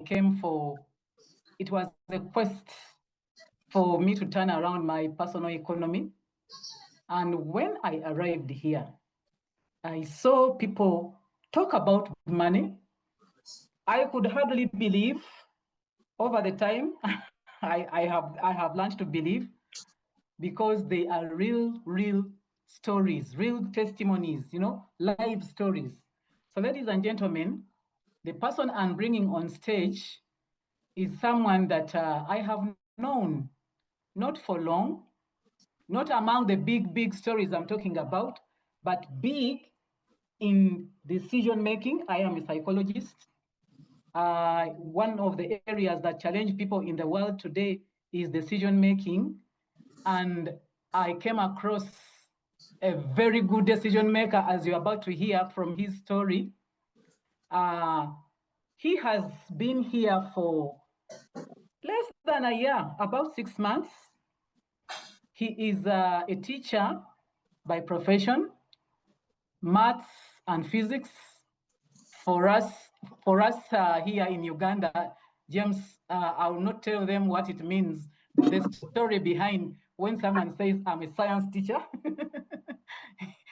came for, it was a quest for me to turn around my personal economy. And when I arrived here, I saw people talk about money. I could hardly believe. Over the time, I have learned to believe, because they are real stories, real testimonies, live stories. So ladies and gentlemen, the person I'm bringing on stage is someone that I have known, not for long, not among the big stories I'm talking about, but big in decision making. I am a psychologist. One of the areas that challenge people in the world today is decision making. And I came across a very good decision maker, as you're about to hear from his story. He has been here for less than a year, about 6 months. He is a teacher by profession, maths and physics. For us here in Uganda, James, I will not tell them what it means, the story behind when someone says, I'm a science teacher.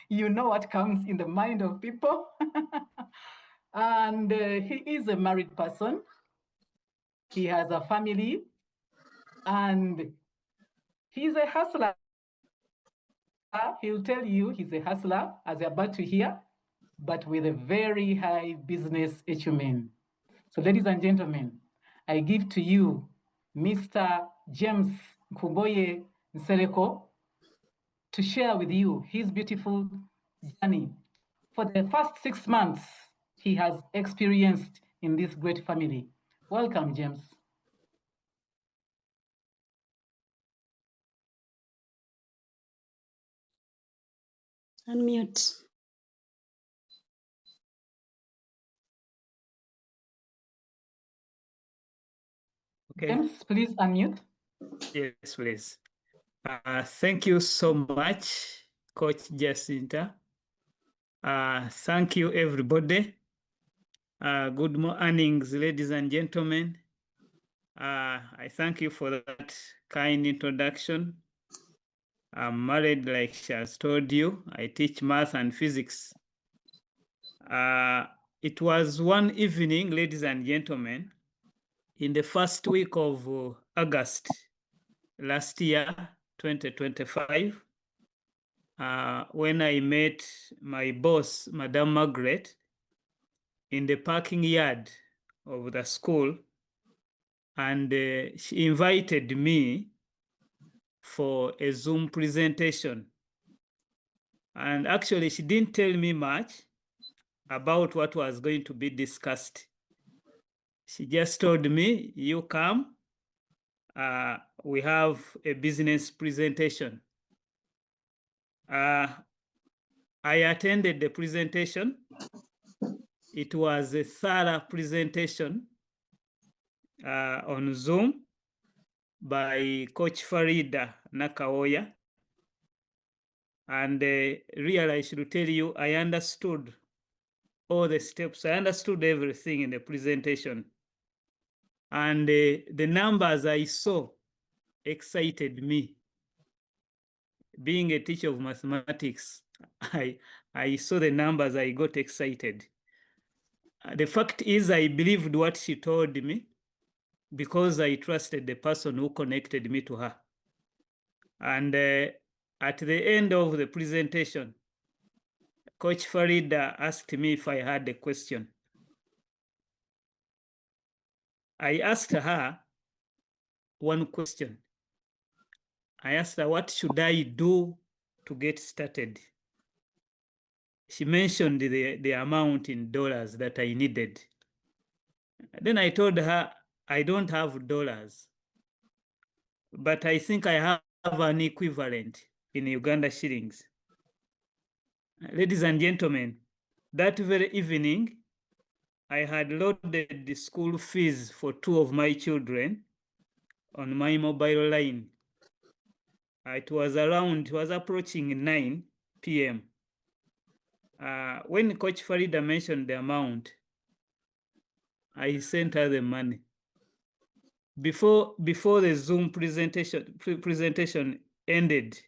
You know what comes in the mind of people. And he is a married person. He has a family, and he's a hustler. He'll tell you he's a hustler, as you're about to hear, but with a very high business acumen. So ladies and gentlemen, I give to you Mr. James Nkuboye Nsereko to share with you his beautiful journey for the first 6 months he has experienced in this great family. Welcome, James. Unmute. Okay. James, please unmute. Yes, please. Thank you so much, Coach Jacinta. Thank you, everybody. Good mornings, ladies and gentlemen. I thank you for that kind introduction. I'm married, like she has told you. I teach math and physics. It was one evening, ladies and gentlemen, in the first week of August last year, 2025, when I met my boss, Madam Margaret, in the parking yard of the school, and she invited me for a Zoom presentation. And actually, she didn't tell me much about what was going to be discussed. She just told me, you come, we have a business presentation. I attended the presentation. It was a thorough presentation on Zoom by Coach Farida Nakaoya. And really, I should tell you, I understood all the steps. I understood everything in the presentation. And the numbers I saw excited me. Being a teacher of mathematics, I saw the numbers, I got excited. The fact is, I believed what she told me because I trusted the person who connected me to her. And at the end of the presentation, Coach Farida asked me if I had a question. I asked her one question. I asked her, what should I do to get started? She mentioned the amount in dollars that I needed. Then I told her, I don't have dollars, but I think I have an equivalent in Uganda shillings. Ladies and gentlemen, that very evening, I had loaded the school fees for 2 of my children on my mobile line. It was approaching 9 p.m. When Coach Farida mentioned the amount, I sent her the money. Before the Zoom presentation ended,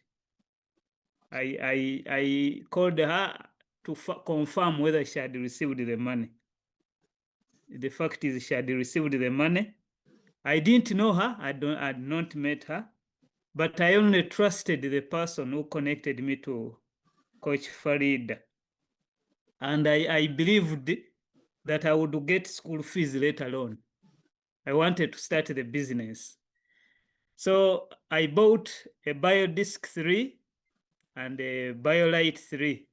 I called her to confirm whether she had received the money. The fact is, she had received the money. I didn't know her. I had not met her, but I only trusted the person who connected me to Coach Farid, and I believed that I would get school fees later on. I wanted to start the business. So I bought a BioDisc 3 and a BioLite 3.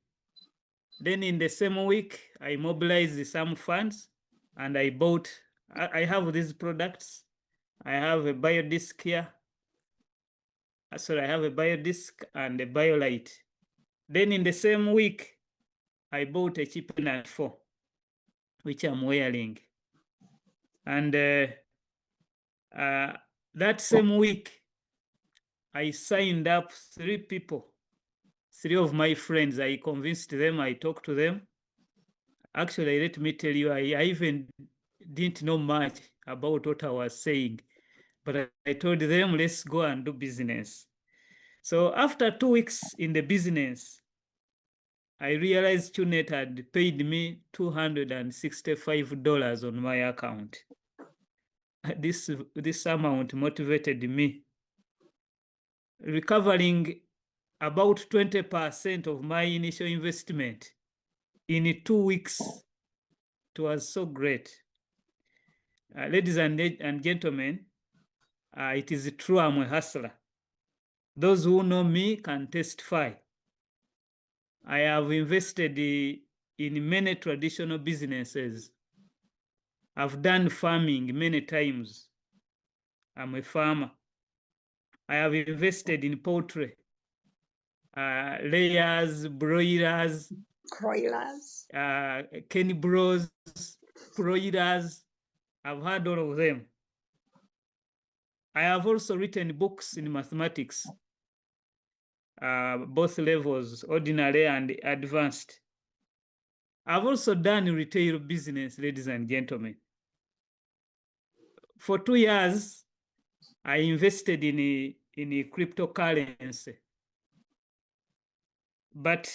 Then in the same week, I mobilized some funds and I bought, I have these products. I have a BioDisc here. Sorry, I have a BioDisc and a BioLite. Then in the same week, I bought a Chip-N 4, which I'm wearing. And that same week, I signed up 3 people, 3 of my friends. I convinced them, I talked to them. Actually, let me tell you, I even didn't know much about what I was saying, but I told them, let's go and do business. So after 2 weeks in the business, I realized TuneNet had paid me $265 on my account. This amount motivated me. Recovering about 20% of my initial investment in 2 weeks, it was so great. Ladies and gentlemen, it is true I'm a hustler. Those who know me can testify. I have invested in many traditional businesses. I've done farming many times. I'm a farmer. I have invested in poultry, layers, broilers, Kenny Bros, broilers. I've had all of them. I have also written books in mathematics, both levels, ordinary and advanced. I've also done retail business, ladies and gentlemen. For 2 years, I invested in a cryptocurrency. But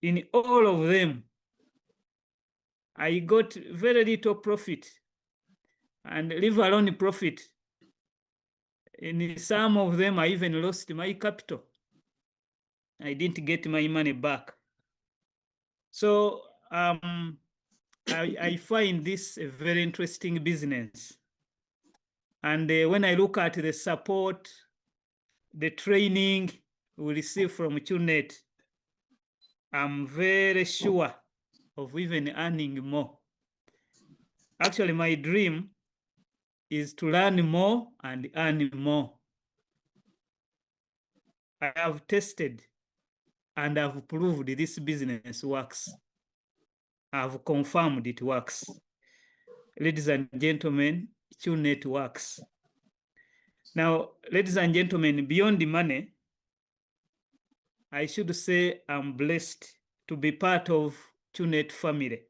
in all of them, I got very little profit, and leave alone profit. In some of them, I even lost my capital. I didn't get my money back. So I find this a very interesting business. And when I look at the support, the training we receive from TuneNet, I'm very sure of even earning more. Actually, my dream is to learn more and earn more. I have tested and I've proved this business works. I've confirmed it works. Ladies and gentlemen, TuneNet works. Now, ladies and gentlemen, beyond the money, I should say I'm blessed to be part of TuneNet family,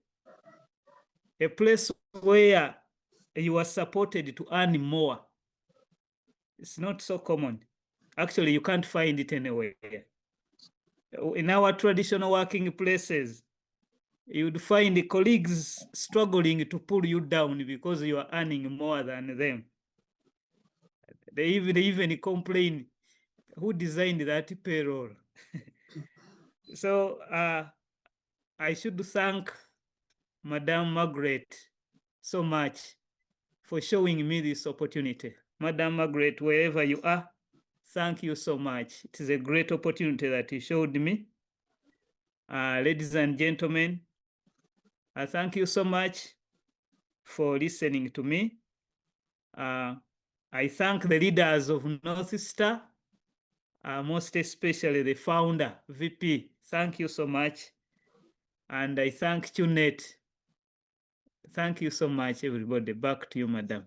a place where you are supported to earn more. It's not so common. Actually, you can't find it anywhere. In our traditional working places, you would find the colleagues struggling to pull you down because you are earning more than them. They even complain, who designed that payroll? So I should thank Madam Margaret so much for showing me this opportunity. Madam Margaret, wherever you are, thank you so much. It is a great opportunity that you showed me. Ladies and gentlemen, I thank you so much for listening to me. I thank the leaders of North Star, most especially the founder, VP. Thank you so much. And I thank TuneNet. Thank you so much, everybody. Back to you, Madam.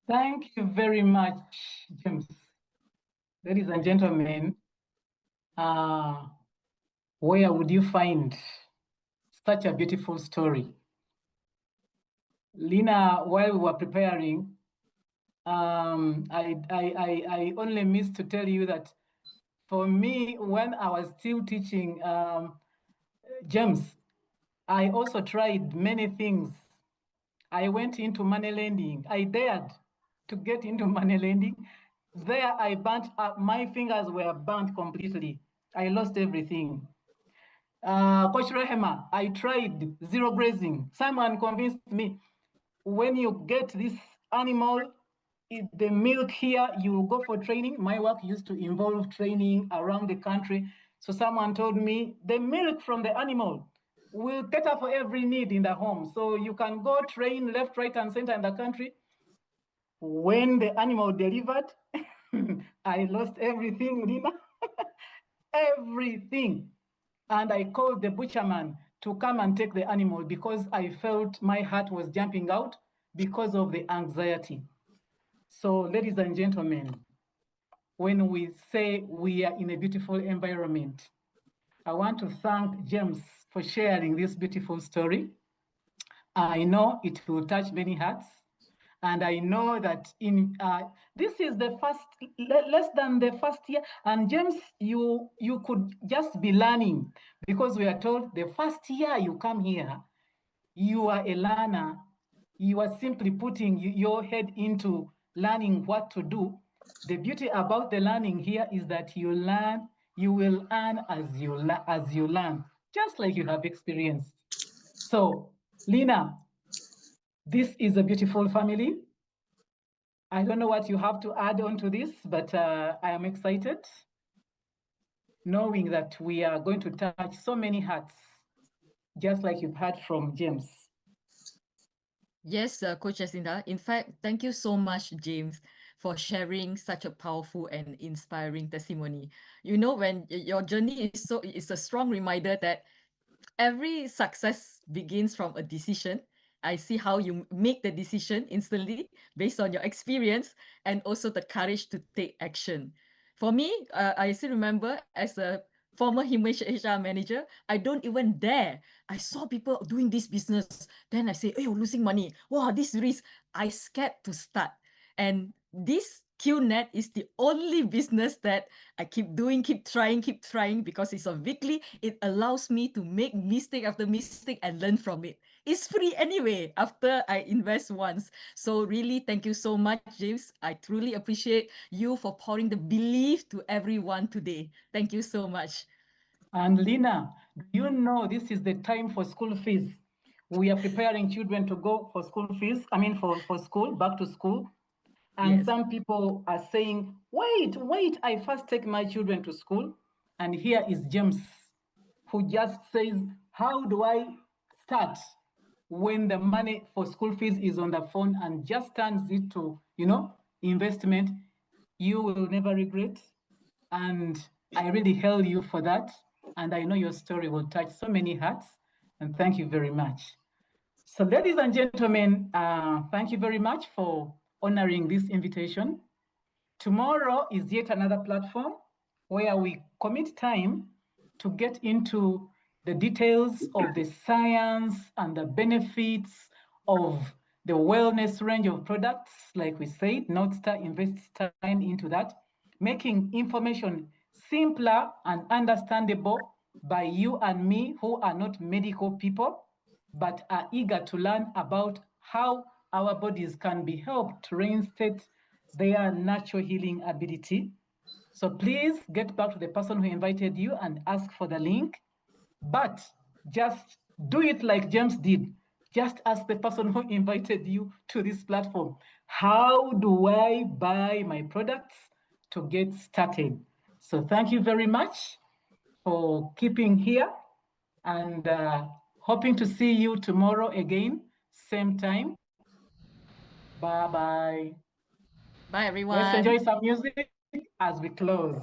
Thank you very much, James. Ladies and gentlemen, where would you find such a beautiful story Lina, while we were preparing, I only missed to tell you that for me, when I was still teaching James, I also tried many things. I went into money lending. I dared to get into money lending. There I burnt up, my fingers were burnt completely. I lost everything. Coach Rehema, I tried zero grazing. Someone convinced me, when you get this animal, the milk here, you go for training. My work used to involve training around the country. So someone told me the milk from the animal will cater for every need in the home. So you can go train left, right, and center in the country. When the animal delivered, I lost everything, Lina. Everything. And I called the butcherman to come and take the animal because I felt my heart was jumping out because of the anxiety. So, ladies and gentlemen, when we say we are in a beautiful environment, I want to thank James for sharing this beautiful story. I know it will touch many hearts. And I know that in this is the first, less than the first year. And James, you could just be learning, because we are told the first year you come here, you are a learner. You are simply putting your head into learning what to do. The beauty about the learning here is that you learn, you will earn as you learn, just like you have experienced. So, Lina, this is a beautiful family. I don't know what you have to add on to this, but I am excited knowing that we are going to touch so many hearts, just like you've heard from James. Yes, Coach Jacinda. In fact, thank you so much, James, for sharing such a powerful and inspiring testimony. You know, when your journey is a strong reminder that every success begins from a decision. I see how you make the decision instantly based on your experience and also the courage to take action. For me, I still remember as a former Himesh HR manager, I don't even dare. I saw people doing this business. Then I say, oh, you're losing money. Wow, this risk. I scared to start. And this QNet is the only business that I keep doing, keep trying, because it's a weekly. It allows me to make mistake after mistake and learn from it. It's free anyway after I invest once. So really, thank you so much, James. I truly appreciate you for pouring the belief to everyone today. Thank you so much. And Lina, do you know this is the time for school fees? We are preparing children to go for school fees, for school, back to school. And Yes. some people are saying, wait, I first take my children to school. And here is James, who just says, how do I start when the money for school fees is on the phone, and just turns it to, investment? You will never regret. And I really hail you for that. And I know your story will touch so many hearts. And thank you very much. So, ladies and gentlemen, thank you very much for honoring this invitation. Tomorrow is yet another platform where we commit time to get into the details of the science and the benefits of the wellness range of products. Like we said, Northstar invests time into that, making information simpler and understandable by you and me, who are not medical people, but are eager to learn about how our bodies can be helped to reinstate their natural healing ability. So please get back to the person who invited you and ask for the link, but just do it like James did. Just ask the person who invited you to this platform, how do I buy my products to get started? So thank you very much for keeping here, and hoping to see you tomorrow again, same time. Bye-bye. Bye, everyone. Let's enjoy some music as we close.